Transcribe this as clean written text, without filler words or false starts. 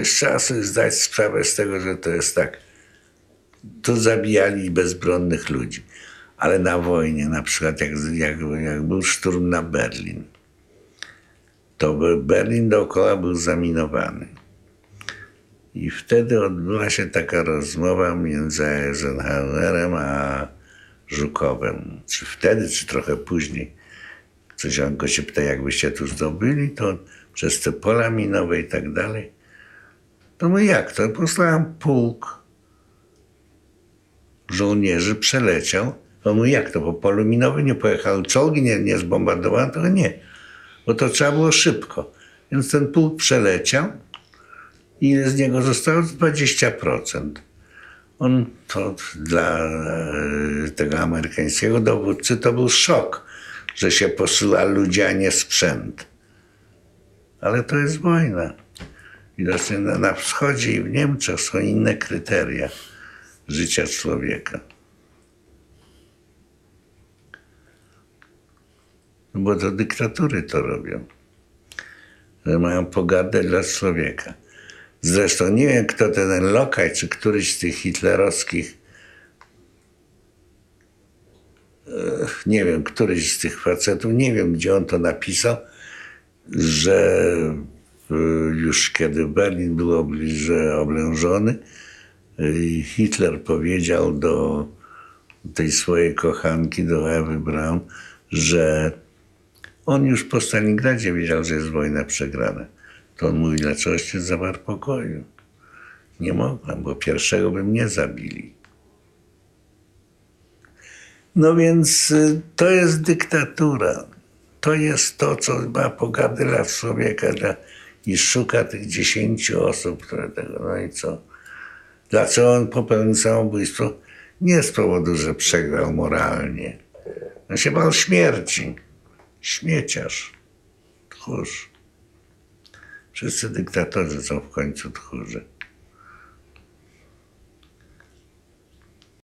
trzeba sobie zdać sprawę z tego, że to jest tak. Tu zabijali bezbronnych ludzi. Ale na wojnie, na przykład jak był szturm na Berlin, to Berlin dookoła był zaminowany. I wtedy odbyła się taka rozmowa między Eisenhowerem a Żukowem. Czy wtedy, czy trochę później. Coś on go się pyta, jakbyście tu zdobyli, to przez te pola minowe i tak dalej. To no jak to? Posłałem pułk żołnierzy, przeleciał. To mówi, jak to? Po polu minowym nie pojechały czołgi, nie zbombardowano? To nie. Bo to trzeba było szybko. Więc ten pułk przeleciał i z niego zostało 20%. On to dla tego amerykańskiego dowódcy to był szok, że się posyła ludzi, a nie sprzęt. Ale to jest wojna. Widocznie na wschodzie i w Niemczech są inne kryteria życia człowieka. No bo to dyktatury to robią. Że mają pogardę dla człowieka. Zresztą nie wiem, kto ten Lokaj, czy któryś z tych hitlerowskich, nie wiem, któryś z tych facetów, nie wiem, gdzie on to napisał, że już kiedy Berlin był oblężony, Hitler powiedział do tej swojej kochanki, do Ewy Braun, że on już po Stalingradzie wiedział, że jest wojna przegrana. To on mówi, dlaczegoście zawarł pokoju? Nie mogłem, bo pierwszego by mnie zabili. No więc to jest dyktatura. To jest to, co ma pogardę dla człowieka i szuka tych 10 osób, które tego, no i co? Dlaczego on popełnił samobójstwo? Nie z powodu, że przegrał moralnie. On się bał śmierci. Śmieciarz. Tchórz. Wszyscy dyktatorzy są w końcu tchórze.